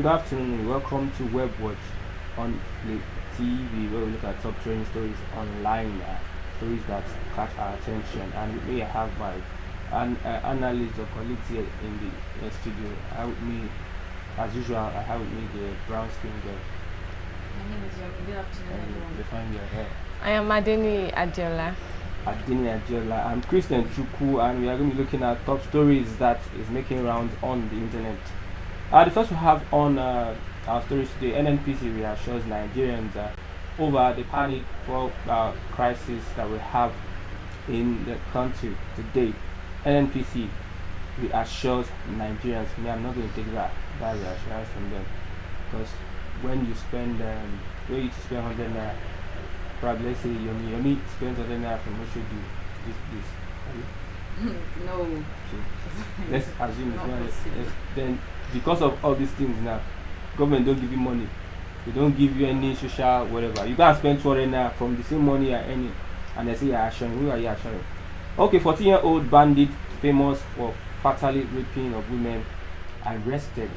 afternoon. Welcome to Web Watch on Flip TV, where we look at top trending stories online, stories that catch our attention. And with me, I have my analyst or colleagues here in the studio. I with me, as usual, I have with me the brown skin girl. My name is Yomi. Good afternoon, everyone. Define your hair. I am Adeni Adiola. Adini Adiola. I'm Christian Chuku, and we are going to be looking at top stories that is making rounds on the internet. The first we have on our stories today, NNPC reassures Nigerians over the panic for crisis that we have in the country today. NNPC reassures Nigerians. Me, I'm not going to take that reassurance from them, because when you spend, where you spend 100 naira, probably let's say Yomi spends 100 naira from what should do this. No. So let's assume it's one. Then because of all these things now, government don't give you money. They don't give you any social whatever. You can't spend 200 naira from the same money you're earning, and they say you're assuring. Who are you assuring? Okay, 14-year-old bandit famous for fatally raping of women arrested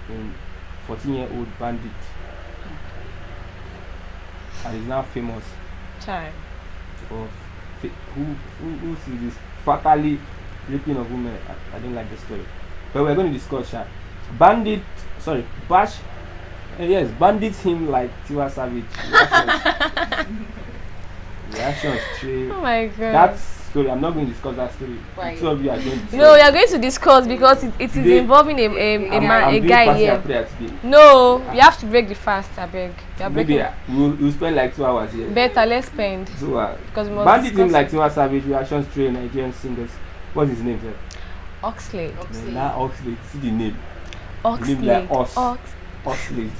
in 14-year-old bandit. And is now famous Child. for who see this fatally raping of women. I don't like the story, but we're going to discuss bandit bash yes, bandits him like Tiwa Savage. Reactions straight. Oh my god. That story, I'm not going to discuss that story. Why? Two of you are going to No, we are going to discuss because it is Today, involving a doing guy fasting here. and prayer today. No, you have to break the fast, I beg. You are Maybe breaking. we'll spend like 2 hours here. Better, let's spend. So Because we must bandit him discuss like it. Tiwa Savage. Reactions straight Nigerian singers. What's his name, sir? Oxlade. Now Oxlade. See the name. Oxlade. Name like us. Oxlade. Oxlade.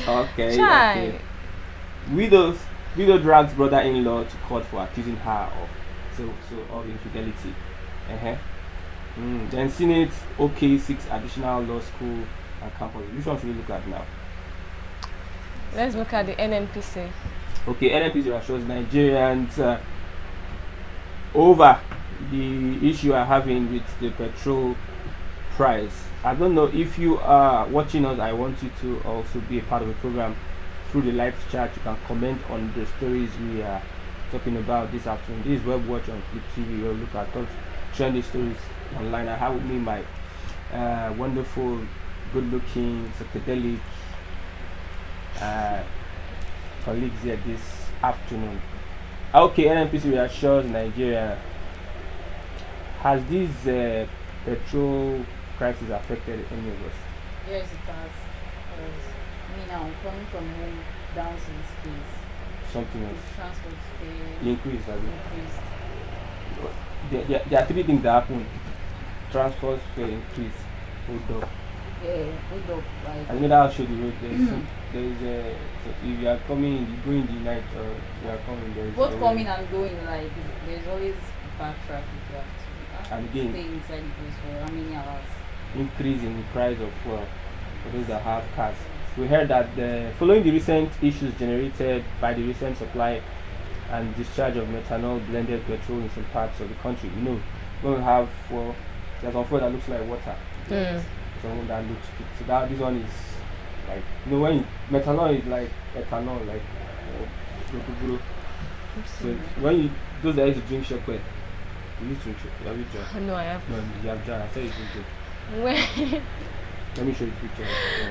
Okay. Child. Widow drags brother-in-law to court for accusing her of infidelity. Then Senate OK 6 additional law school and campus. Which one should we look at now? Let's look at the NNPC. Okay, NNPC shows Nigerians over the issue are having with the petrol price. I don't know if you are watching us. I want you to also be a part of the program through the live chat. You can comment on the stories we are talking about this afternoon. This is Web Watch on Flip TV. We'll look at top trendy stories online. I have with me my wonderful, good-looking, psychedelic colleagues here this afternoon. Okay, NNPC reassures Nigeria. Has this petrol crisis affected any of us? Yes, it has. I'm coming from home down to this place. Something else. Transport fare Increase, has it? increased. There are three things that happen. Transport fare increase, hold up. Yeah, hold up. I Like, know that I'll show the road. There is a, so if you are coming, you go in the night, or you are coming, there is both always- coming and going, like, there's always bad traffic. You have to And again, stay inside the place for how many hours? increase in the price of fuel for those that have cars. We heard that following the recent issues generated by the recent supply and discharge of methanol blended petrol in some parts of the country, when we have there's some fuel that looks like water, some that looks so that this one is like when methanol is like ethanol, like so when those that used to drink chocolate, you used to drink chocolate. Have you drunk? No, I have. No, you have drunk. I said you drink it. When? Let me show you the picture.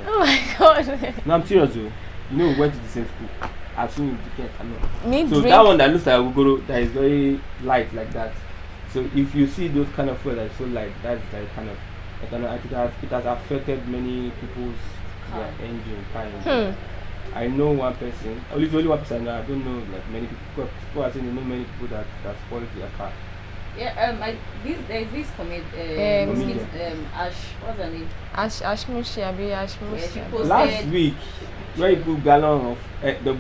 Oh my god. No, I'm serious though. We went to the same school. I've seen you can't. I know. Me So drink. that one that looks like Ugoro, that is very light like that. So if you see those kind of fuel that is so light, that's like kind of it has affected many people's their car engine. I know one person, only one person I know. I don't know like many people. People are saying they know many people that spoiled their car. Yeah, there's this Ash, what's her name? Ashmushi, Abi Yeah, she Ashmushi. posted. Last week, where you put gallon of the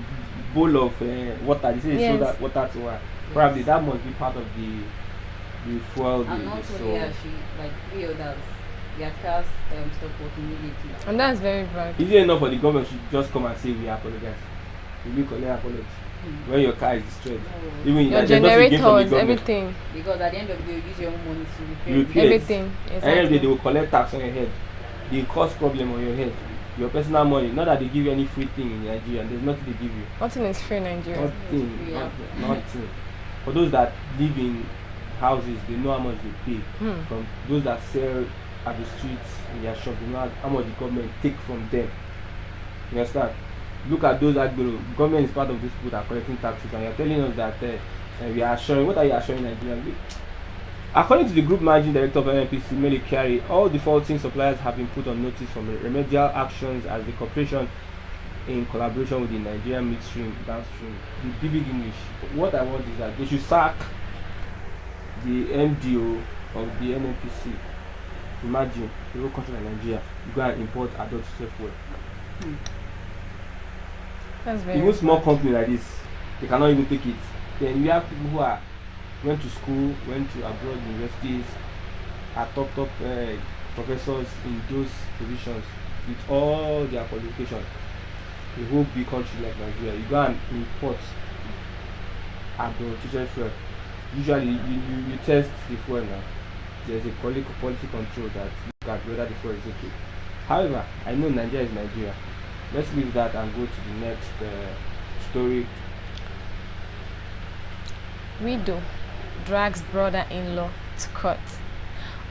bowl of water, they say they sold Yes. that water to her. Probably that must be part of the fuel. And not only her, like 3 others, their cars stopped working immediately. And that's very bad. Is it enough for the government to just come and say we apologize? We collect apology when your car is destroyed. No. Even Your there's nothing gained from the generators, government. everything. Because at the end of the day, you use your own money to You repair pay. it. Everything. And then they Exactly. will collect tax on your head. they cause problem on your head. Your personal money, not that they give you any free thing in Nigeria, and there's nothing they give you. Nothing is free in Nigeria. Nothing, Yeah. nothing. For those that live in houses, they know how much they pay. From those that sell at the streets in their shop, they know how much the government take from them. You understand? Look at those that go. Government is part of those people that are collecting taxes, and you're telling us that we are assuring. What are you assuring Nigerians? According to the group managing director of NNPC, Mele Kyari, all defaulting suppliers have been put on notice from remedial actions as the corporation, in collaboration with the Nigerian midstream, downstream, the big English. What I want is that they should sack the MDO of the NNPC. Imagine the whole country like Nigeria, you go and import adult fuel. That's very Even small company like this, they cannot even take it. Then we have people who went to school, went to abroad universities, are top professors in those positions with all their qualifications. A whole big country like Nigeria, you go and import adulterated fuel. Usually you test the fuel now. There's a quality control that look at whether the fuel is okay. However, I know Nigeria is Nigeria. Let's leave that and go to the next story. Widow drags brother-in-law to court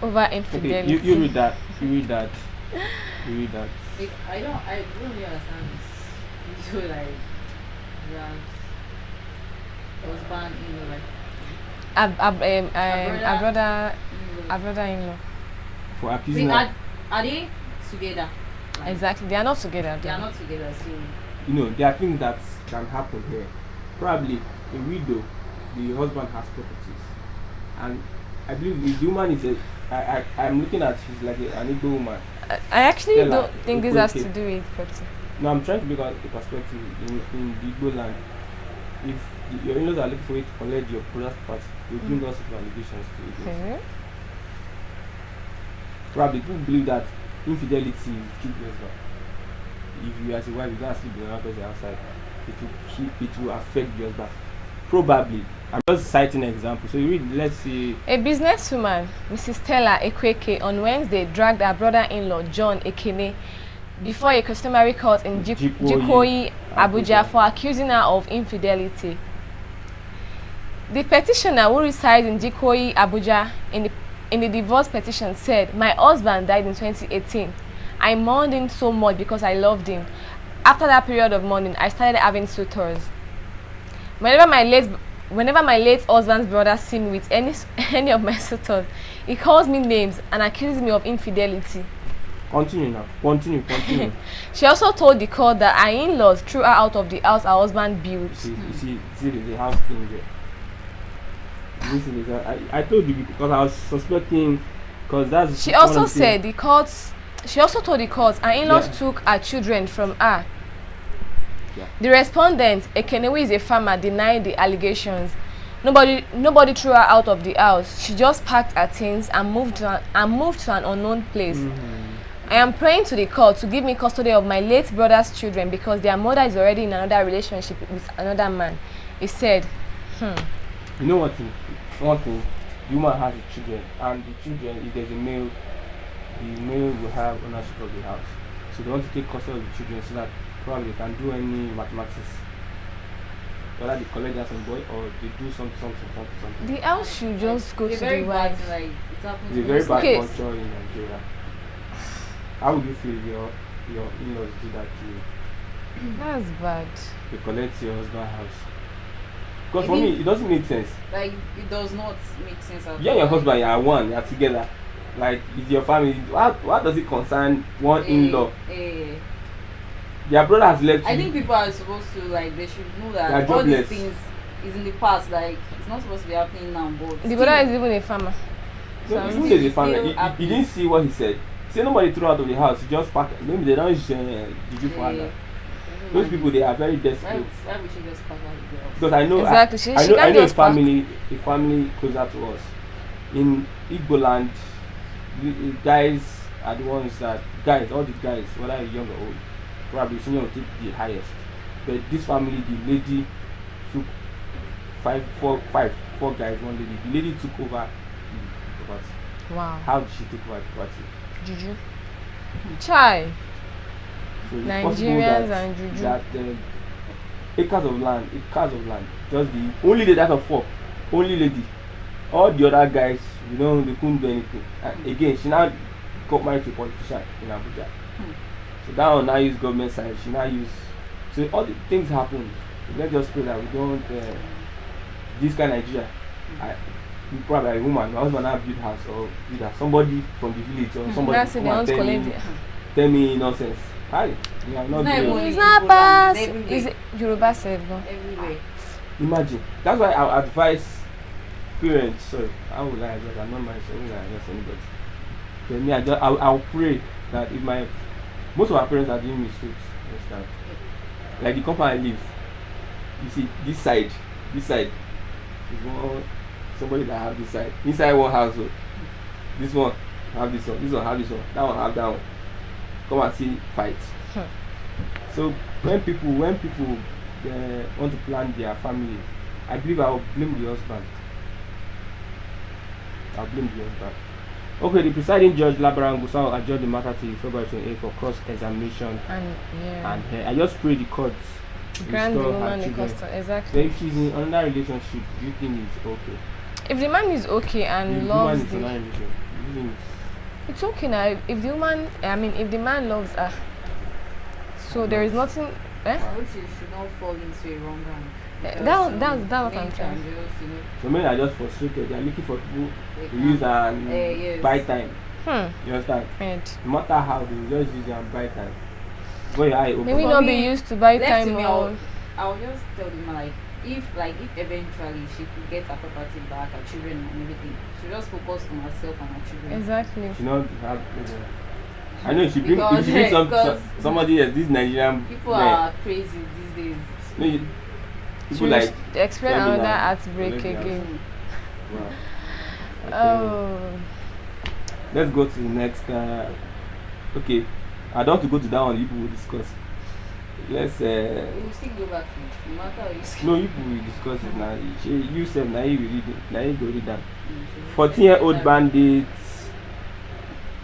over infidelity. Okay, you read that. You read that. Like, I don't really understand this. So like, that husband in like. A brother-in-law. For accusing Wait, her. are they together? Like, Exactly, they are not together. They are not together, so. You know, there are things that can happen here. Probably a widow, the husband has properties, and I believe the woman is I'm looking at she's like an Igbo woman. I actually Stella, don't think this has okay. to do with property. No, I'm trying to make out a perspective in the Igbo land. If your in-laws are looking for you to collect your brother's part, they bring all sorts of allegations to it. Okay. Probably people believe that infidelity will keep your husband. If you as a wife you don't sleep with another person outside, it will affect your husband. Probably. I'm just citing an example. So you read, let's see. A businesswoman, Mrs. Stella Ekweke, on Wednesday dragged her brother-in-law, John Ekene, before a customary court in Jikoyi, Abuja, for accusing her of infidelity. The petitioner, who resides in Jikoyi, Abuja, in the divorce petition said, "My husband died in 2018. I mourned him so much because I loved him. After that period of mourning, I started having suitors. Whenever my late husband's brother see me with any of my suitors, he calls me names and accuses me of infidelity." Continue now. Continue. She also told the court that her in-laws threw her out of the house her husband built. You see the house thing there. Listen, I told you because I was suspecting, because that's. She also said She also told the court her in-laws took her children from her. Yeah. The respondent, Ekene, who is a farmer, denied the allegations. Nobody threw her out of the house. She just packed her things and moved to an unknown place. I am praying to the court to give me custody of my late brother's children because their mother is already in another relationship with another man. He said, You know what? One thing, the woman has the children, and the children, if there's a male, the male will have ownership of the house. So they want to take custody of the children so that probably they can do any mathematics. Whether they collect that some boy or they do something. the house should just go to the bad, wife. like, it happens It's a very bad Okay. culture in Nigeria. How would you feel if your in-laws do that to you? That's bad. They collect your husband's house. Because I for me, think- it doesn't make sense. Like, it does not make sense at You and your husband, you are one, you are together. Like, it's your family. What does it concern one in-law? Their brother has left I you. think people are supposed to, like, they should know They are that all these jobless. things is in the past. Like, it's not supposed to be happening now, but The brother is even a farmer. No, So he I'm says the still family. happy. He didn't see what he said. Say nobody threw out of the house. He just packed. Maybe they don't did you for that. Those people, they are very desperate. Why would she just pack out the house? Because I know, Exactly. She I know can't a just pack. family closer to us. In Igbo land, the guys are the ones that all the guys, whether young or old, probably senior will take the highest. But this family, the lady took four guys, one lady. The lady took over the property. Wow. How did she take over the property? Juju. Chai. So it's possible Nigerians that, and juju. that acres of land, just the only lady out of 4, only lady. All the other guys, they couldn't do anything. And again, she now got married to a politician in Abuja. So that one now use government side. She now use. So all the things happen. Let's just pray that we don't. This kind of Nigeria, you probably a woman, my husband now build house or build house. Somebody from the village or somebody That's come and tell me nonsense. Hi, we are not doing. It's not bad. Is it Yoruba said no? Everywhere. Imagine. That's why I advise parents. Sorry, I would like that. I'm not married, so I would like just anybody. Tell me, I'll pray that if most of our parents are doing mistakes. Understand? Like the company I live, you see this side is one somebody that have this side. Inside one household, this one have this one have this one, that one have that one. Come and see fight. So when people want to plan their family, I believe I'll blame the husband. Okay, the presiding judge Labaran Gusau adjourned the matter to February 28 for cross-examination. And I just pray the courts grant the restore her woman the children. custody. So Exactly. if she's in another relationship, do you think it's okay? If the man is okay and If the loves woman is in another relationship, do you think it's okay now. If the woman, if the man loves her, so there is nothing. I wish you should not fall into a wrong hand. That's what I'm trying. so men are just frustrated? They are looking for people to use and yes. buy time. You understand? Right. No matter how, they will just use and buy time. But yeah, Maybe For not be me, used to buy left time to me, or. I'll just tell them if eventually she could get her property back, her children and everything, she just focus on herself and her children. Exactly. she not have. I know if she bring Because somebody else, this Nigerian People men, are crazy these days. no, you- She people will like experience Femina, another heartbreak Olivia. again. wow. Okay. Oh. Let's go to the next. Okay, I don't want to go to that one. You people will discuss. Let's. You still go back to it, no matter how you say. No, you people will discuss it now. You said now you read it. Now you go read that. 14-year-old bandits,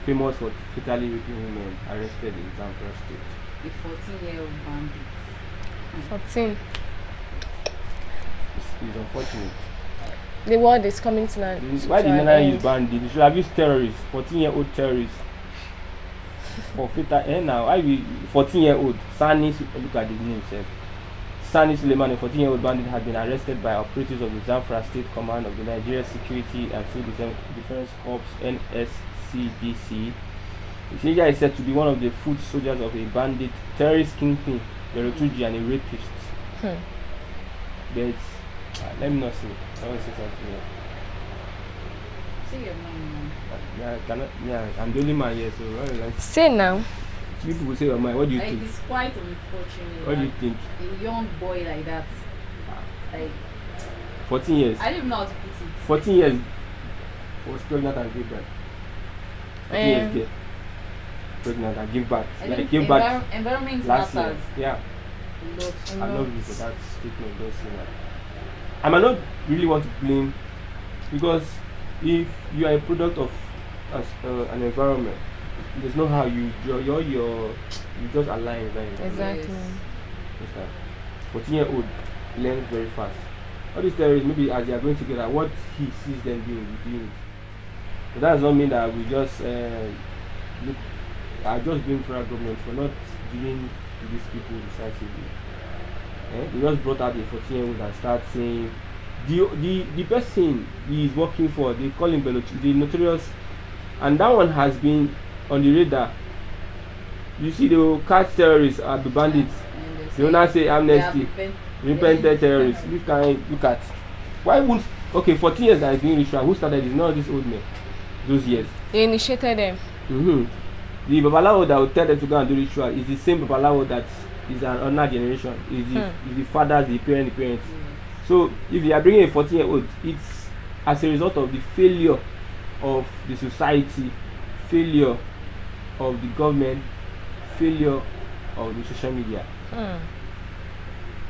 famous for fatally raping women, arrested in Zamfara State. The 14-year-old bandit. 14. It's unfortunate. The world is coming to an Why did an Nana end. use bandit? They should have used terrorists, 14-year-old terrorists. For fatal, now, I will 14-year-old Sani, look at the name itself. Sani Suleiman, a 14-year-old bandit, had been arrested by operatives of the Zamfara State Command of the Nigerian Security and Civil Defense Corps (NSCDC). The teenager is said to be one of the foot soldiers of a bandit terrorist kingpin, a Rotuji, and a rapist. But let me not say. I want to say something here. Say your mind, man. I'm the only man here, so what do you like? Say now. You people say your mind. What do you Like, think? it's quite unfortunate. What do you that think? A young boy like that. Like, 14 years. I don't even know how to put it. 14 years was pregnant and gave birth. 14 years girl. Pregnant and give birth. I Like think gave birth environment last year. matters Yeah. a lot. I love you for that statement. Don't say that. I might not really want to blame, because if you are a product of an environment, there's no how you just align with that environment. Exactly. Yes. 14-year-old learns very fast. All these terrorists, maybe as they are going together, what he sees them doing, we do it. But that does not mean that we just look. I just blame federal government for not dealing with these people decisively. They just brought out a 14-year-old and start saying the person he is working for, they call him the notorious, and that one has been on the radar. You see, they will catch terrorists at the bandits. They will not say amnesty, repented terrorists. Look at why won't 14 years that is doing ritual. Who started this? Not these old men. Those years. They initiated them. The babalawo that will tell them to go and do ritual is the same babalawo that is an older generation. Is the fathers, the parents. So if you are bringing a 14-year-old, it's as a result of the failure of the society, failure of the government, failure of the social media.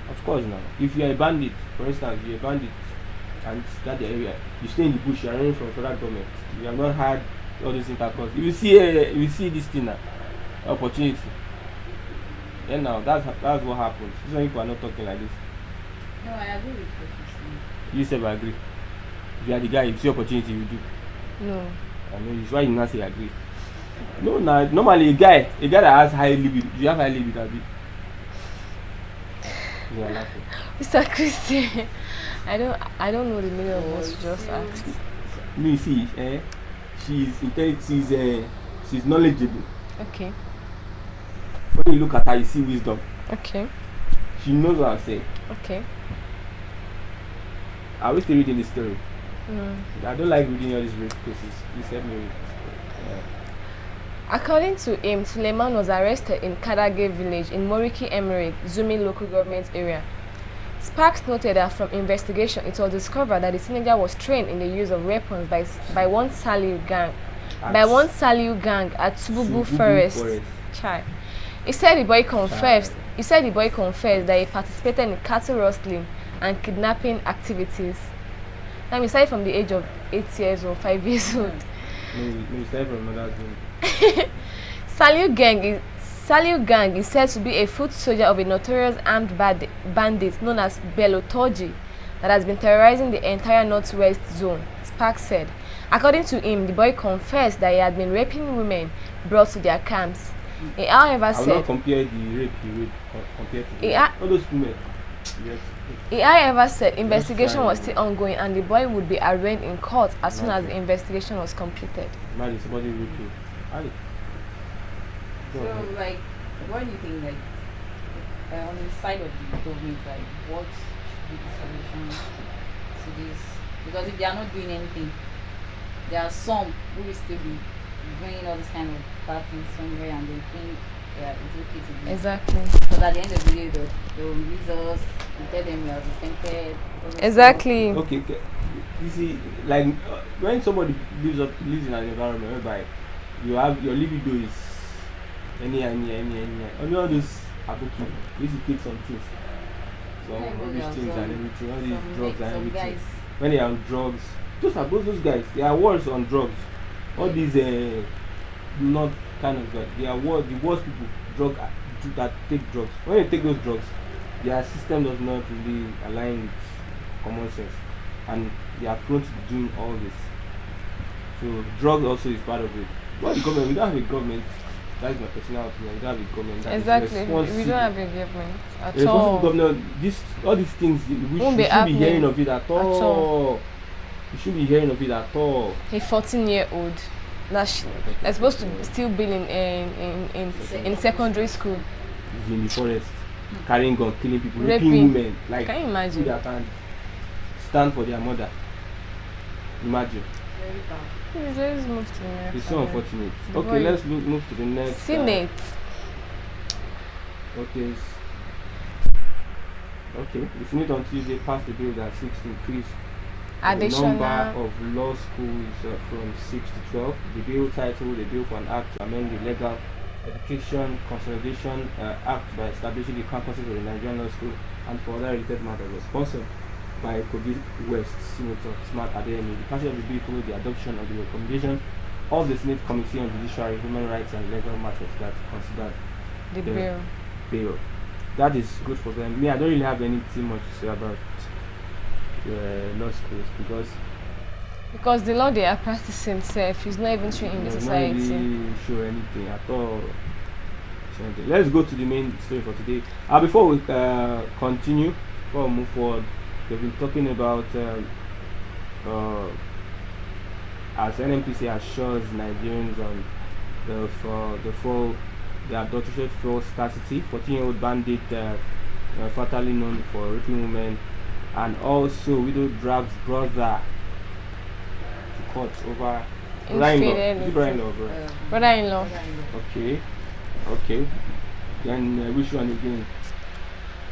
Of course, now, if you are a bandit, for instance, you're a bandit and that the area, you stay in the bush, you are running from federal government, you have not had all this intercourse. If you see this thing now, opportunity. Then now that's what happens. These people are not talking like this. No, I agree with what you're saying. You say agree. If you are the guy, if you see opportunity, you do. No. I know it's why you not say agree. No, normally a guy that has high libido, you have high libido, Abi. You are laughing. Mr. Christian, I don't know the meaning of what you just asked. You see, she's intelligent, she's knowledgeable. Okay. When you look at her, you see wisdom. Okay. She knows what I'm saying. Okay. Are we still reading this story? Mm. I don't like reading all these rape cases. Please help me read. According to him, Suleiman was arrested in Kadage village in Moriki Emirate, Zumi local government area. Sparks noted that from investigation, it was discovered that the teenager was trained in the use of weapons by one Saliu gang at Tububu Forest. Chai. He said the boy confessed that he participated in cattle rustling and kidnapping activities. Now he started from the age of 8 years or 5 years old. No, he started from another thing. Saliu gang is said to be a foot soldier of a notorious armed bandit known as Bello Toji that has been terrorizing the entire northwest zone, Sparks said. According to him, the boy confessed that he had been raping women brought to their camps. He however said... I will not compare the rape he raped compared to all those women. Yes. He however said investigation was still ongoing and the boy would be arraigned in court as soon as the investigation was completed. Imagine somebody raped you. So, like, what do you think, like, on the side of the government, like, what should be the solutions to this? Because if they are not doing anything, there are some who will still be doing all this kind of bad things somewhere and they think it's okay to do. Exactly. Because at the end of the day, they will release us, and tell them we are repented. Exactly. Okay. You see, like, when somebody lives in an environment whereby you have your libido is any only all those abuki you used to take some things, some rubbish things and everything, all these drugs and everything. Guys. When they are on drugs, those guys, they are worse on drugs. All these not kind of guys, they are the worst people that take drugs. When they take those drugs, their system does not really align with common sense and they are prone to doing all this. So drugs also is part of it. What the government? We don't have a government. That's my personal opinion. We don't have a government. Exactly. We don't have a government at all. Government, all these things, we shouldn't be hearing of it at all. We shouldn't be hearing of it at all. A 14-year-old that's supposed to still be in secondary school. He's in the forest, carrying gun, killing people, raping women. Like, can you imagine? That can stand for their mother. Imagine. Very bad. Let's move to the next. It's so unfortunate. Okay, let's move to the next. Senate. Okay, the Senate on Tuesday passed a bill that seeks to increase the number of law schools from 6 to 12. The bill titled "The Bill for an Act to Amend the Legal Education Consolidation Act by establishing the campuses of the Nigerian Law School and for other related matters" was sponsored by Kogi West Senator Smart Adeyemi. The passage of the bill followed the adoption of the recommendation of the Senate Committee on Judiciary, Human Rights and Legal Matters that considered the bill. That is good for them. Me, I don't really have anything much to say about law schools because the law they are practicing self is not even showing in the society. Not really show anything at all. Let's go to the main story for today. Before we continue, before we move forward, we've been talking about as NNPC assures Nigerians on the adulterated fuel scarcity. 14-year-old bandit fatally known for raping women, and also widow drags brother to court over brother-in-law. Okay. Then which one again?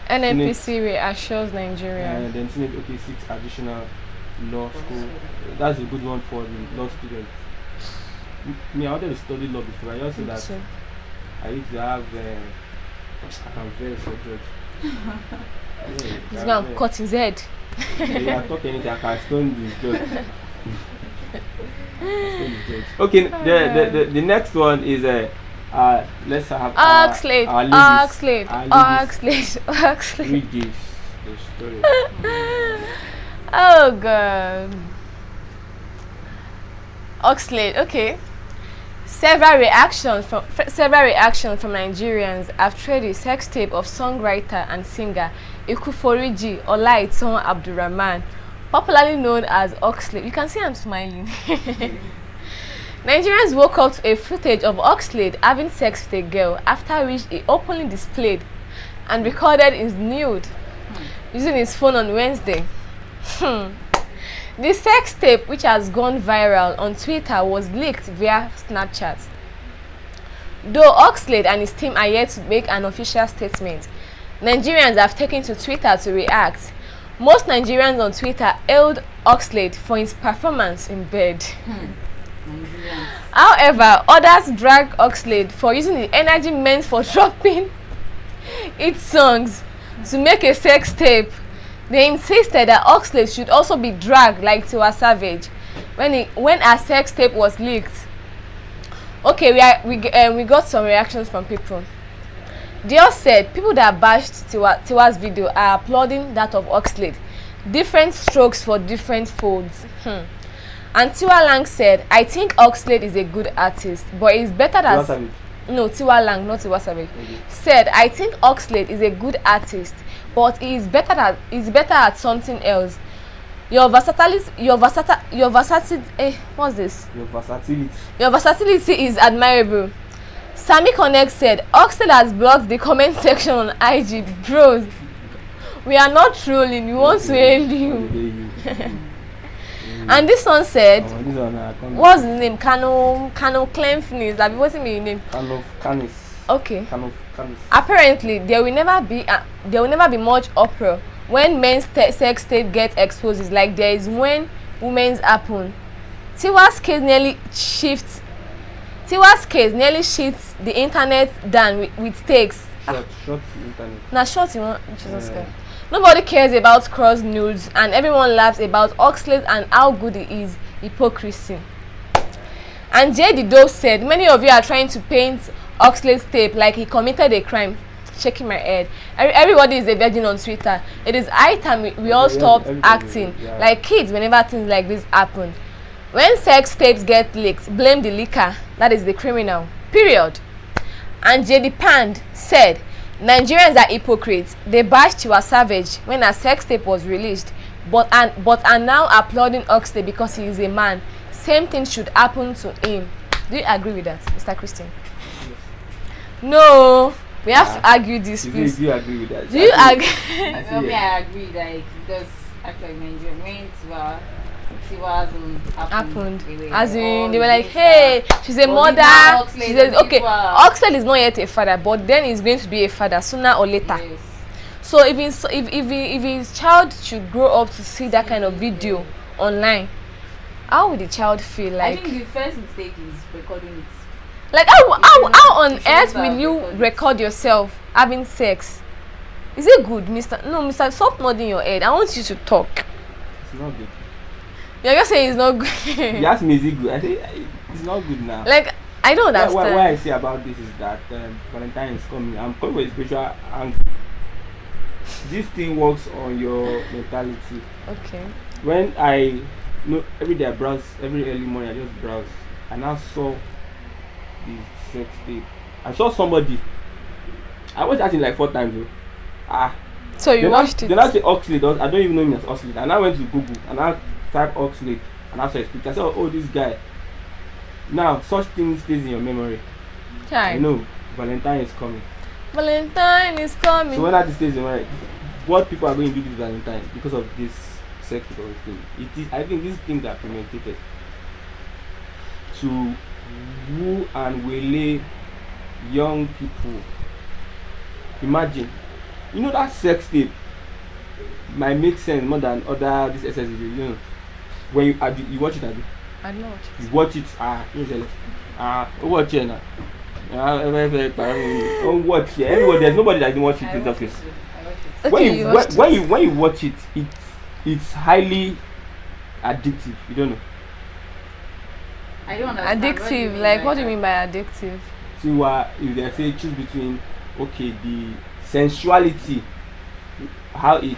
NNPC reassures Nigeria. And then Senate seeks additional law school. That's a good one for the law students. Me, I wanted to study law before. I just said that I used to have I can verse or judge. He's going to cut his head. You are talking anything, I can stone the judge. Okay, the next one is Let's have Oxlade, our ladies. Oxlade, Our ladies Oxlade, Oxlade. read this the story. Oh god. Oxlade, okay. Several reactions from Nigerians have shared a sex tape of songwriter and singer Ikuforiji Olaitan Abdurrahman, popularly known as Oxlade. You can see I'm smiling. Nigerians woke up to a footage of Oxlade having sex with a girl, after which he openly displayed and recorded his nude using his phone on Wednesday. The sex tape, which has gone viral on Twitter, was leaked via Snapchat. Though Oxlade and his team are yet to make an official statement, Nigerians have taken to Twitter to react. Most Nigerians on Twitter hailed Oxlade for his performance in bed. However, others dragged Oxlade for using the energy meant for dropping its songs to make a sex tape. They insisted that Oxlade should also be dragged like Tiwa Savage when her sex tape was leaked. Okay, we got some reactions from people. Dior said people that bashed Tiwa's video are applauding that of Oxlade. Different strokes for different folds. And Tiwa Lang said, I think Oxlade is a good artist, but it's better than... No, Tiwa Lang, not Tiwa Savage. Said, I think Oxlade is a good artist, but he is better at something else. Your versatility, what's this? Your versatility is admirable. Sammy Connect said, Oxlade has blocked the comment section on IG. Bros, we are not trolling, we want to hail you. And this one said, what's his name? KANU Clemfnis. Like, what's his name? Canis. Okay. Canis. Apparently, there will never be much uproar when men's sex tape gets exposed. It's like there is when women's happen. Tiwa's case nearly shifts the internet down with takes. Short internet. Now short you want Jesus Christ. Nobody cares about cross nudes and everyone laughs about Oxlade and how good he is. Hypocrisy. And J.D. Dove said, many of you are trying to paint Oxlade's tape like he committed a crime. Shaking my head. Everybody is a virgin on Twitter. It is high time we all stop acting like kids whenever things like this happen. When sex tapes get leaked, blame the leaker. That is the criminal. Period. And J.D. Pand said, Nigerians are hypocrites. They bashed Tiwa Savage when a sex tape was released, but are now applauding Oxlade because he is a man. Same thing should happen to him. Do you agree with that, Mr. Christian? Yes. No, we have to argue this, please. Do you agree with that? Do you agree? I agree that because actually Nigerian when Tiwa happened. As in, they were like, hey, she's a mother. She said, okay, Oxlade is not yet a father, but then he's going to be a father sooner or later. Yes. So if his child should grow up to see that kind of video online, how would the child feel like? I think the first mistake is recording it. Like how on earth will you record yourself having sex? Is it good, Mr.? No, Mr. Stop nodding your head. I want you to talk. It's not good. You're just saying it's not good. You asked me, is it good? I say it's not good now. Like, I don't understand. What I say about this is that Valentine is coming. I'm coming with a spiritual angle. This thing works on your mentality. Okay. When every day I browse, every early morning I just browse. I now saw the sex tape. I saw somebody. I watched that thing like 4 times though. So you watched it? Then I say Oxlade. I don't even know him as Oxlade. And I went to Google and I type Oxlade and I saw his picture. I said, oh, this guy. Now such things stays in your memory. Time. You know, Valentine is coming. Valentine is coming. So when that stays in memory, what people are going to do this Valentine because of this sex thing. I think these things are premeditated to woo and waylay young people. Imagine, you know that sex tape might make sense more than other this SSD. You know, when you watch it, I don't watch it. You watch it. Watch it now. Don't watch it. Everybody, there's nobody that didn't watch it in the office. Okay, when you watch it, it's highly addictive. You don't know. I don't understand. Addictive, like what do you mean by addictive? Tiwa, if they say choose between okay the sensuality, how it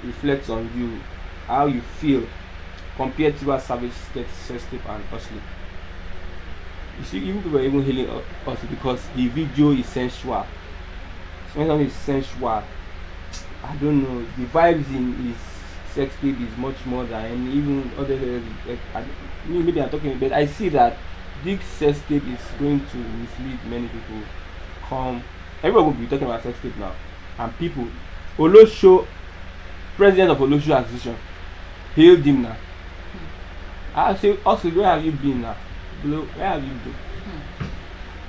reflects on you, how you feel, compared to a Savage sex tape and Hustling. You see, even people are even hailing us because the video is sensual. So when something is sensual, I don't know, the vibes in his sex tape is much more than even other maybe I'm talking, but I see that this sex tape is going to mislead many people. Everyone will be talking about sex tape now, and people, Olosho, president of Olosho Association, hailed him now. I say, also, where have you been now? Where have you been?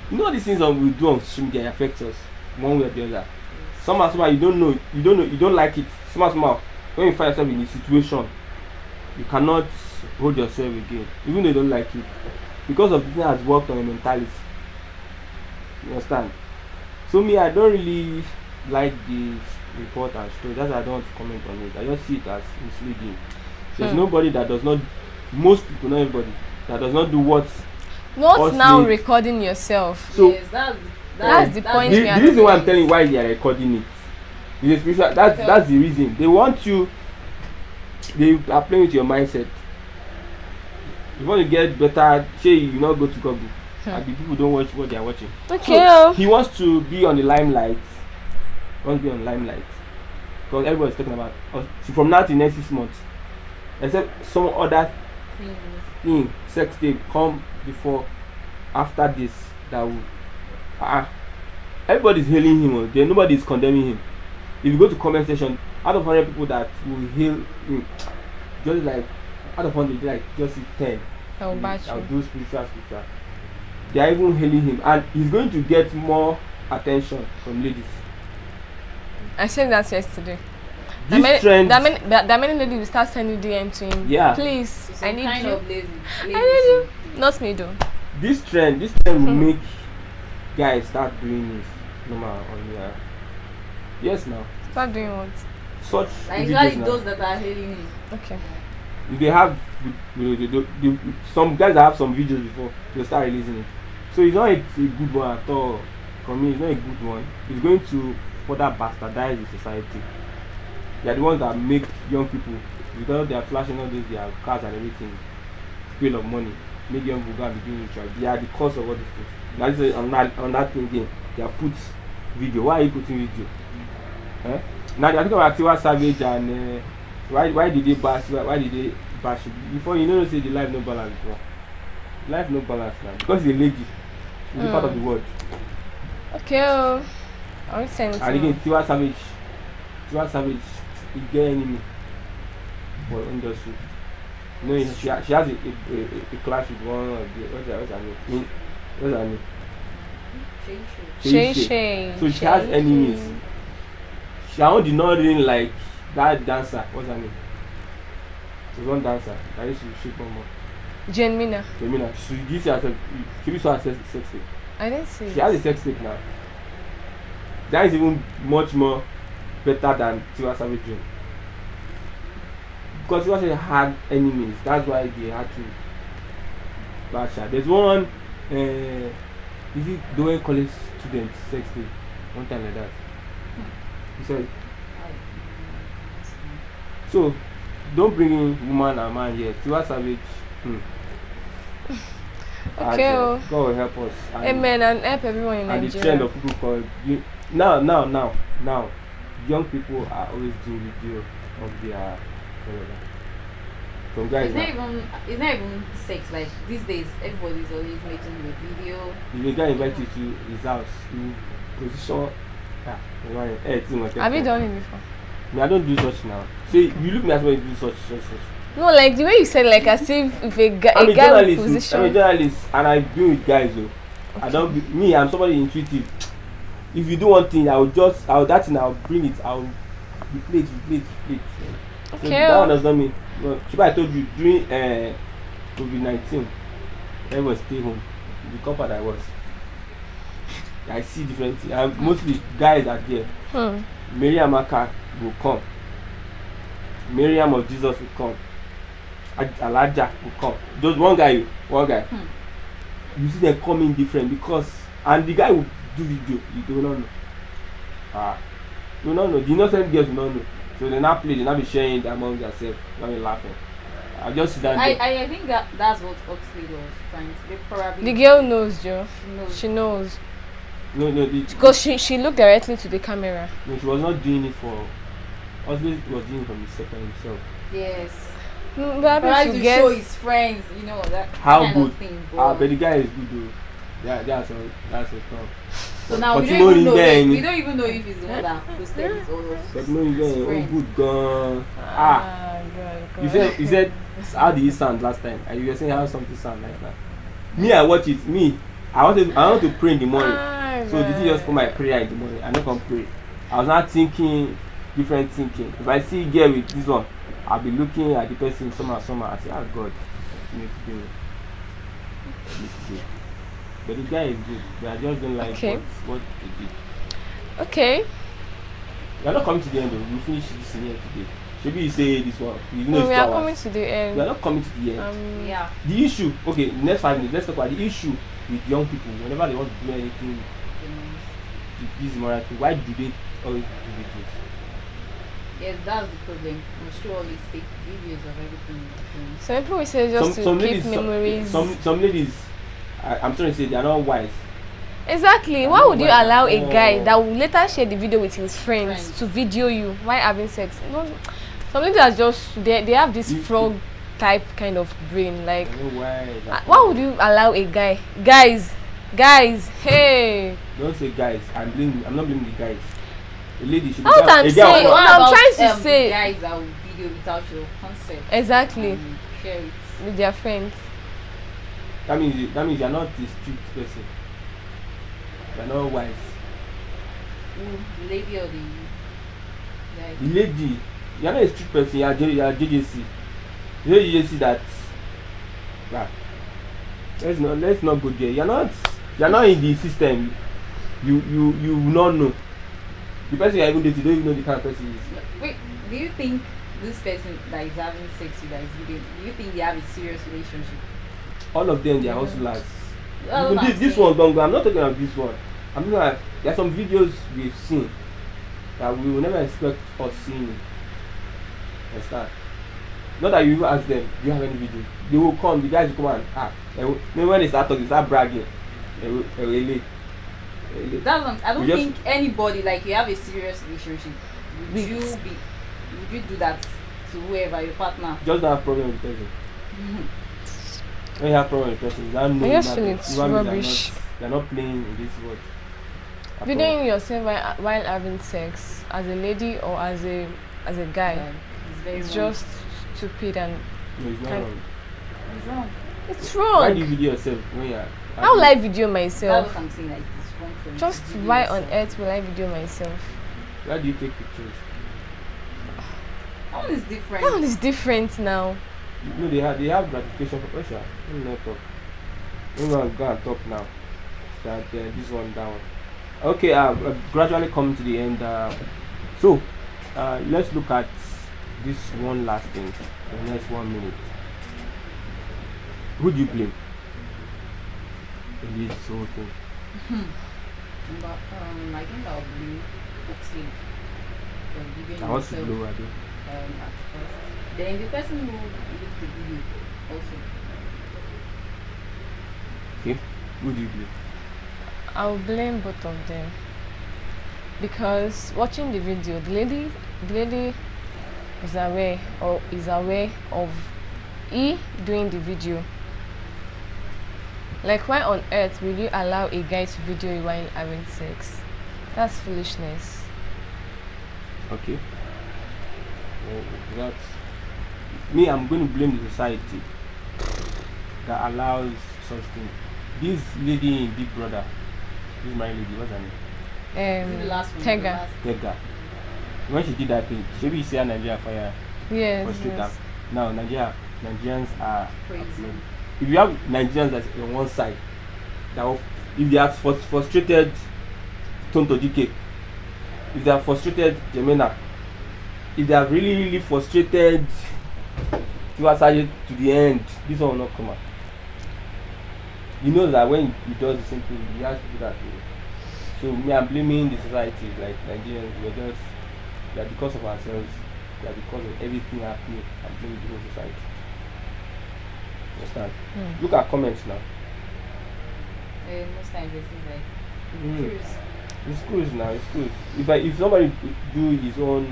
You know these things we do on social media affect us one way or the other. Somehow you don't know, you don't like it. Somehow when you find yourself in a situation, you cannot hold yourself again, even though you don't like it, because of the thing has worked on your mentality. You understand? So me, I don't really like this report and story. That's why I don't want to comment on it. I just see it as misleading. There's nobody that does not, most people, not everybody, that does not do what. Not now recording yourself. So yes, that's the point. The reason why I'm telling you why they are recording it is spiritual. That's the reason. They want you. They are playing with your mindset. You want to get better. Say you not go to Google, and the people don't watch what they are watching. Okay. So he wants to be on the limelight. Because everybody's talking about. So from now to next 6 months, except some other thing, sex tape come before, after this, that will everybody's hailing him. Then nobody's condemning him. If you go to comment section, out of 100 people that will hail him, just like out of 100, like just 10 I'll do spiritual. They are even hailing him, and he's going to get more attention from ladies. I said that yesterday. This trend, that many ladies will start sending DM to him. Yeah. Please, I need kind you. of lazy. I need you. Not me though. This trend will make guys start doing this normal on their. Yes, now. Start doing what? Such Like videos usually those that are hailing him. Okay. If they have, some guys that have some videos before, they'll start releasing it. So it's not a good one at all. For me, it's not a good one. It's going to further bastardize the society. They are the ones that make young people, because they are flashing all these their cars and everything, pile of money, make young people go and be doing ritual. They are the cause of all these things. Now this is on that thing again. They are put video. Why are you putting video? Now they are talking about Tiwa Savage and why did they bash? Why did they bash it? Before you know, say the life no balance before. Life no balance now because he's a lady. He's a part of the world. Okay. I will send it. And again, Tiwa Savage. He get enemy for industry. You know, she has a clash with one of the what's her name? Shay. So she has enemies. Shaon did not really like that dancer. What's her name? There's one dancer that used to shake one more. Jenmina. She saw her sex tape. I didn't see. She has a sex tape now. That is even much more better than Tiwa Savage. Because Tiwa Savage had enemies, that's why they had to bash her. There's one, is it doing college students sex tape? One time like that. He said. So, don't bring in woman and man here. Tiwa Savage. Okay. God will help us. Amen, and help everyone in Nigeria. And the trend of people called now. Young people are always doing video of their from guys. It's not even sex. Like these days, everybody's always making a video. If a guy invites you to his house, you position. Have you done it before? No, I don't do such now. So you look me as well, you do such. No, like the way you said, like as if a guy journalist, position. I'm a journalist, and I've been with guys though. Okay. I'm somebody intuitive. If you do one thing, that thing I'll bring it. I'll replay it. Okay. So that one does not mean. No, I told you during COVID-19, everyone stay home. The company I was, I see different things. And mostly guys are there. Miriam Aka will come. Miriam of Jesus will come. Elijah will come. Just one guy. You see them coming different because And the guy will do video, they will not know. They will not know. The innocent girls will not know. So they now play, they now be sharing it among themselves, now be laughing. I just sit down there. I think that's what Oxley was trying to. They probably. The girl knows, Joe. She knows. She knows. No, Because she looked directly to the camera. no, she was not doing it for. Osley was doing it for himself. Yes. But Trying to to get show his friends, you know that How kind good? of thing. But the guy is good though. Yeah, that's a stuff. So now But we you don't even know know. then- We don't even know if he's the one that posted it or. But no, you his oh friend. good gone. God. You said how did it sound last time? And you were saying how something sound like that. Me, I watch it. I want to pray in the morning. So did you just put my prayer in the morning? I don't come pray. I was not thinking different thinking. If I see a girl with this one, I'll be looking at the person somehow. I say, God, you need to do it. But the guy is good. But I just don't like what he did. Okay. We are not coming to the end though. We finish this in here today. Maybe you say this one. You know No, it's we 2 are hours. coming to the end. We are not coming to the end. Yeah. The issue, okay, next 5 minutes, let's talk about the issue with young people. Whenever they want to do anything, this moral thing, why do they always do videos? Yes, that's the problem. I'm sure always take videos of everything. Some people will say just to keep ladies, memories. some ladies, I'm trying to say they are not wise. Exactly. Why would you allow a guy Oh. that will later share the video with his friends to video you while having sex? No, some ladies are just they have this frog type kind of brain. Like, I don't know why. why would you allow a guy? Guys, hey. Don't say guys. I'm not blaming the guys. The lady should be. What I'm saying, girl- what I'm trying to the say. guys that will video without your consent. Exactly. And share it. With their friends. That means you're not a strict person. You're not wise. The lady or the guy. The lady, you're not a strict person. You're JJC. You know JJC that. Yeah. Let's not go there. You're not in the system. You will not know. The person you're even dating, you don't even know the kind of person he is. Wait, do you think this person that is having sex with that is video, do you think they have a serious relationship? All of them, they are hustlers. Well, Even this one don't go. I'm not talking about this one. I'm talking about there are some videos we've seen that we will never expect us seeing. Understand? Not that you even ask them, do you have any video? They will come, the guys will come and then when they start talking, they start bragging. Really. I don't think anybody, like, you have a serious relationship, would you do that to whoever your partner? Just don't have problem with the person. When you have problem with the person, you don't know. I just feel it's rubbish. They're not playing in this world. Videoing yourself while having sex as a lady or as a guy, It's very it's wrong. just stupid and No, it's not Kind- wrong. It's wrong. it's Why do you wrong. video yourself when you're... How will I video That's myself? what I'm saying, like, it's wrong for you Just to video why on yourself. earth will I video myself? Why do you take pictures? That one is different. That one is different now. No, they have gratification for pressure. Let me not talk. Let me go and talk now. That this one down. Okay, gradually coming to the end. So let's look at this one last thing. The next 1 minute. Who do you blame in this whole thing? But I think I'll be Oxley for videoing I want to himself blow at it. at first. Then the person who looked the video also. Okay, who do you blame? I'll blame both of them because watching the video, the lady is aware of he doing the video. Like, why on earth will you allow a guy to video you while having sex? That's foolishness. Okay. Well, that's me. I'm going to blame the society that allows such things. This lady in Big Brother, this my lady, what's her name? The last one. Tega. The last. Tega. When she did that thing, she see Nigeria fire Yes, for straight up. yes. Now Nigerians are Crazy. if you have Nigerians that's on one side, if they are frustrated Tonto DK, if they are frustrated Jemena, if they are really frustrated Tiwa to the end, this one will not come out. you know that when he does the same thing, he has people that do. So me, I'm blaming the society, like Nigerians. We are because of ourselves. We are because of everything happening. I'm blaming the whole society. Understand? Look at comments now. Most times it seems like cruise. It's cruise now. It's cruise. If somebody do his own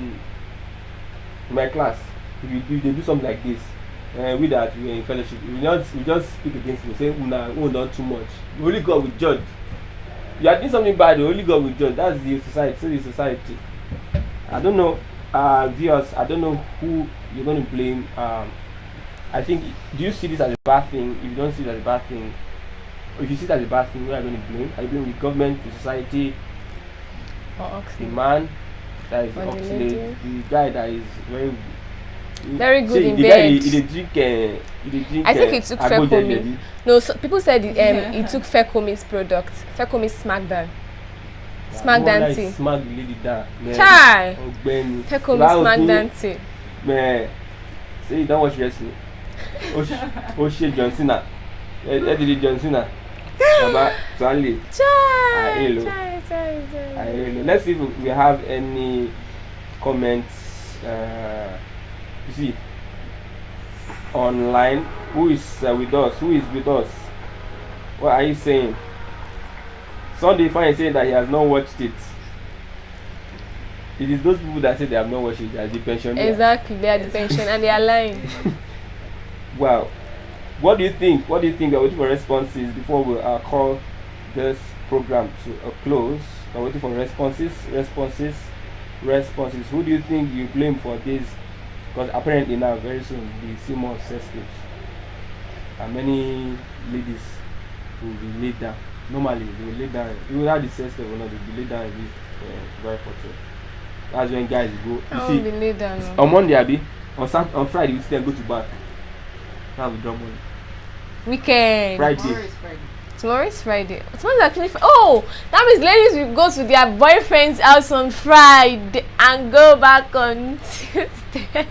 in my class, if they do something like this, we that we are in fellowship, we just speak against him, say not too much. Only God will judge. You are doing something bad, only God will judge. That's the society. So the society. I don't know, viewers. I don't know who you're going to blame. I think, do you see this as a bad thing? If you don't see it as a bad thing, or if you see it as a bad thing, who are you going to blame? Are you blaming the government, the society, the man that is obsolete, the guy that is very good in bed? He drink, I think he took Fekomi. No, so people said he took Fekomi's product. Fekomi's Smackdown. Smackdown tea. Smack the lady down. Chai! Fekomi's Smackdown tea. Man, say you don't watch wrestling. Oh shit, John Cena. Eddie John Cena. Baba, Stanley. Chai! Let's see if we have any comments. You see, online. Who is with us? Who is with us? What are you saying? Sunday Fine saying that he has not watched it. It is those people that say they have not watched it. They are the pensioners. Exactly, they are the pension and they are lying. Wow. What do you think? What do you think? We're waiting for responses before we call this program to a close. We're waiting for responses. Who do you think you blame for this? Because apparently now, very soon, the see more sex tapes. And many ladies will be laid down. Normally, they will lay down. Even without the sex tape or not, they will be laid down in this very photo. That's when guys go. You see, be laid down, no. On Monday, Abi, on Friday, we still go to bank. Now we draw money. Weekend. Friday. Tomorrow is Friday. Tomorrow is actually oh, that means ladies will go to their boyfriend's house on Friday and go back on Tuesday.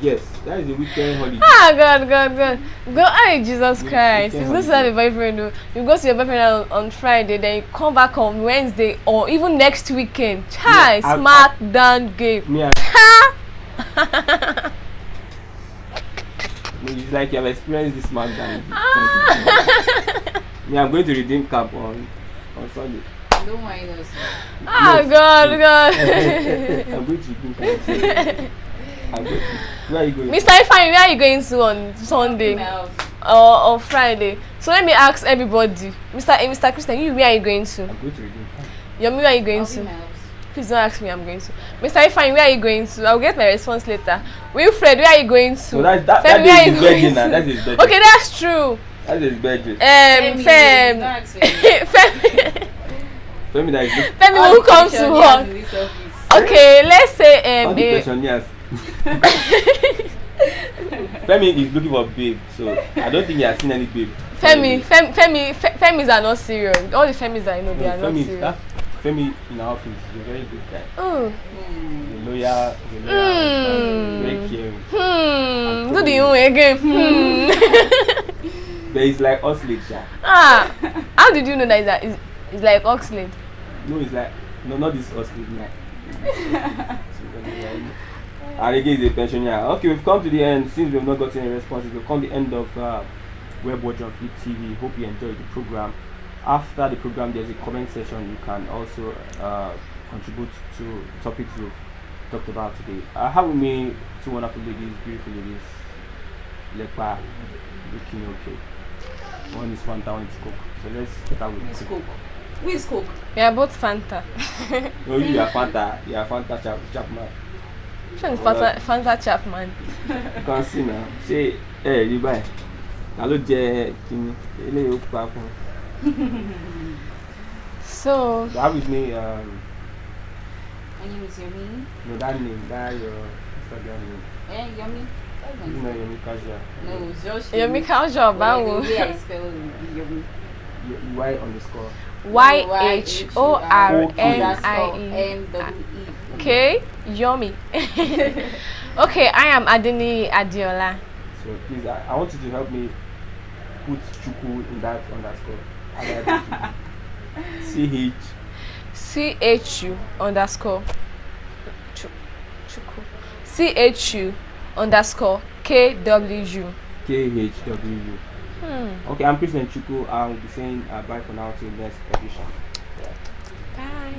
Yes, that is a weekend holiday. God. Go, hey, Jesus Christ. You go to have a boyfriend. You go to your boyfriend on Friday, then you come back on Wednesday or even next weekend. Chai, Smackdown game. It's like you have experienced this Smackdown. I'm going to redeem camp on Sunday. Don't mind us. God. I'm going to redeem camp. Where are you going? Mr. Ifeanyi, where are you going to on Sunday or Friday? So let me ask everybody. Mr. Christian, where are you going to? I'm going to redeem camp. Yomi, where are you going to? Please don't ask me, I'm going to. Mr. Ifeanyi, where are you going to? I'll get my response later. Wilfred, where are you going to? No, that is his birthday now. That is his birthday. Okay, that's true. That is his birthday. Femi who comes to work. Okay, let's say Femi is looking for a babe, so I don't think he has seen any babe. Femis are not serious. All the Femis I know, they are not serious. Femi in our office is a very good guy. He's loyal, very caring. Do the own again. But it's like Oxlade, how did you know that it's like Oxlade? No, it's like not this Oxlade. And again, is a pensioner. Okay, we've come to the end. Since we've not gotten any responses, we've come to the end of Web Watch on Flip TV. Hope you enjoyed the program. After the program, there's a comment section. You can also contribute to topics we've talked about today. I have with me two wonderful ladies, beautiful ladies. Lepa, looking okay. One is Fanta, one is Coke. So let's start with Coke. Who is Coke? We are both Fanta. No, you are Fanta. You are Fanta Chapman. Which one is Fanta Chapman? You can see now. Say, hey, you buy. Hello, Jay. So have with me. My name is Yomi. No, that name, that your Instagram name. Yomi. You know Yomi Casual. No, it's just Yomi Casual. Báwo. The way I spell Yomi. Y underscore. YHORNIE. Okay, Yomi. Okay, I am Adeni Adiola. So please, I want you to help me put Chuku in that underscore. CH CHU underscore Chuku. CHU underscore KWU. KHW. Okay, I'm President Chuku. I will be saying bye for now till next edition. Bye.